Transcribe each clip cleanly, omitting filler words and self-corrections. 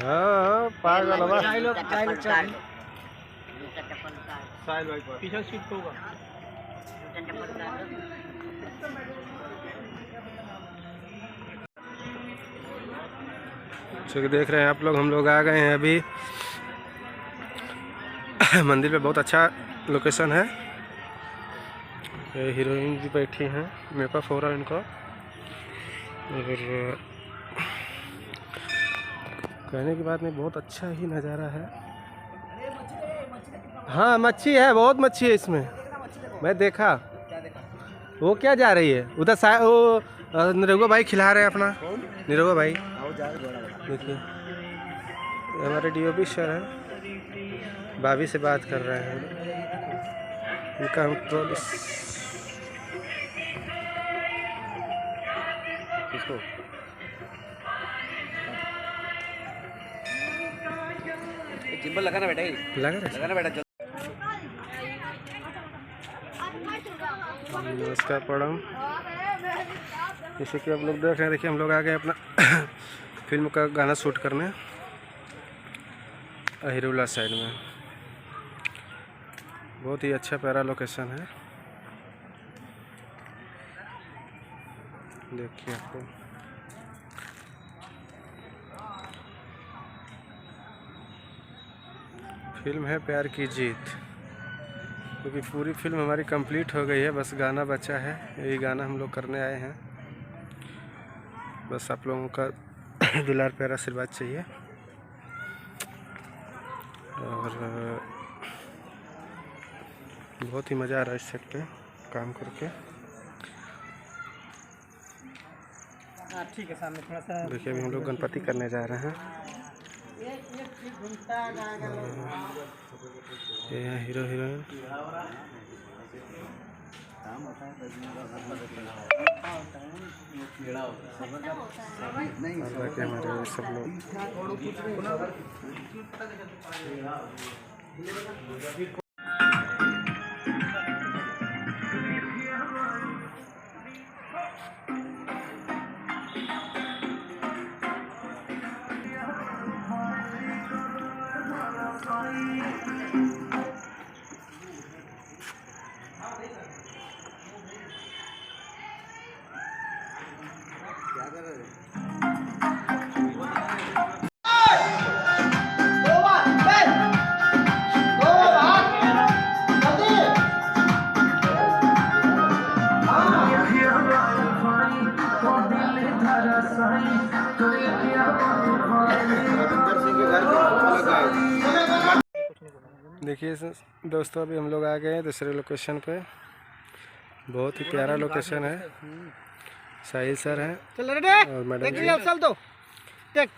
हाँ पागल बा पीछे सीट पे होगा। चलिए देख रहे हैं आप लोग, हम लोग आ गए हैं अभी मंदिर पे। बहुत अच्छा लोकेशन है। ये हीरोइन भी बैठी हैं, मेकअप हो रहा है इनको। और कहने की बात नहीं, बहुत अच्छा ही नज़ारा है। हाँ मच्छी है, बहुत मच्छी है इसमें। मैं देखा वो क्या जा रही है उधर, वो निरहुआ भाई खिला रहे हैं अपना। निरहुआ भाई देखिए, हमारे DOP सर है, भाभी से बात कर रहे हैं। इनका हम ट्रॉली इसको जिम्बल लगाना बेटा, लगा लगाना बेटा। नमस्कार प्रणाम। जैसे कि आप लोग देख रहे हैं, देखिए हम लोग आ गए अपना फिल्म का गाना शूट करने अहिरुला साइड में। बहुत ही अच्छा प्यारा लोकेशन है, देखिए आपको। फिल्म है प्यार की जीत, क्योंकि पूरी फिल्म हमारी कंप्लीट हो गई है, बस गाना बचा है। यही गाना हम लोग करने आए हैं। बस आप लोगों का दुलार प्यार आशीर्वाद चाहिए। और बहुत ही मज़ा आ रहा है इस सेट पे काम करके। ठीक है, सामने थोड़ा सा देखिए अभी हम लोग गणपति करने जा रहे हैं। ये हैं हीरो हीरोइन, बाकी हमारे सब लोग। देखिए दोस्तों, अभी हम लोग आ गए हैं दूसरे लोकेशन पे। बहुत ही प्यारा लोकेशन है। साहिल सर हैं और मैडम जी,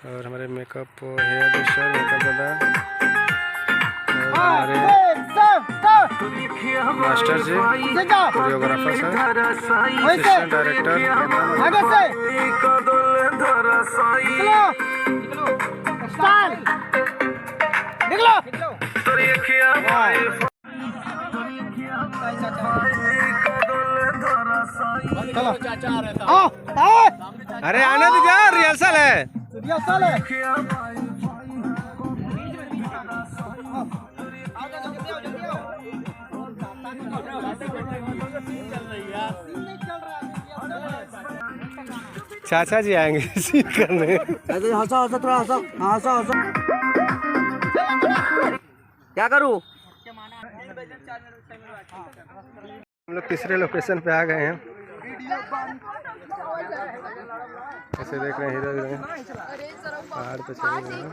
और हमारे मेकअप हेयर ड्रेसर मेकअप दादा, और हमारे मास्टर जी, कोरियोग्राफर सर, असिस्टेंट डायरेक्टर। अरे आने तो जा, रिहर्सल है। चाचा जी आएंगे सीन करने। हंसा हंसा, थोड़ा हंसा, हंसा हंसा। क्या करूँ? हम लोग तीसरे लोकेशन पे आ गए हैं। ऐसे देख रहे हैं हीरो हीरोइन पहाड़ पे चले गए हैं।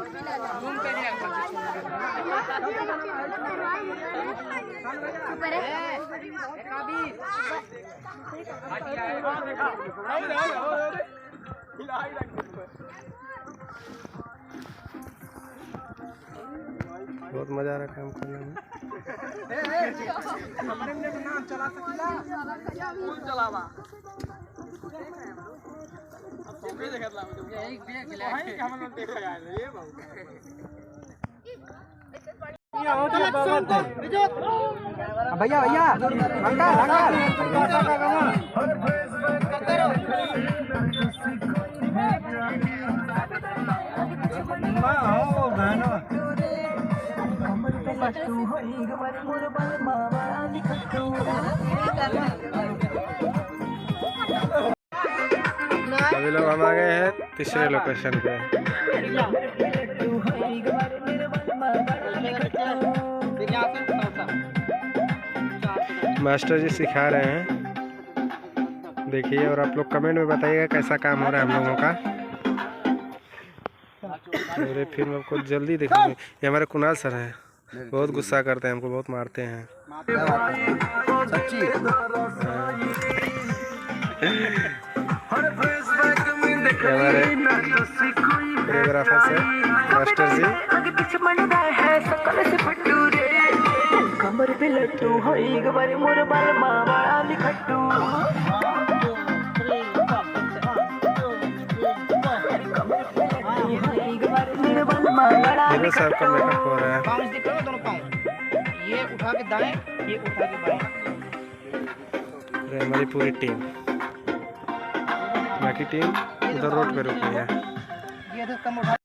बहुत मजा आ रहा है काम करने में। भैया भैया अभी लोग हम आ गए हैं तीसरे लोकेशन पे। मास्टर जी सिखा रहे हैं, देखिए और आप लोग कमेंट में बताइएगा कैसा काम हो रहा है हम लोगों का। मेरे फिल्म आपको जल्दी देखेंगे। ये हमारे कुणाल सर हैं, बहुत गुस्सा करते हैं, हमको बहुत मारते हैं। हमारे कोरियोग्राफर से मास्टर जी। कमर पे लट्टू होई गबारे मोर बाल मावाड़ा लिखट्टू हीरो साहब का मेकअप हो रहा है। पाँव दिख रहे हो दोनों पाँव, ये उठा के दाएं, ये उठा के बाएं। और हमारी पूरी टीम, बाकी टीम उधर रोड पे रुकी है। ये तो कम उठा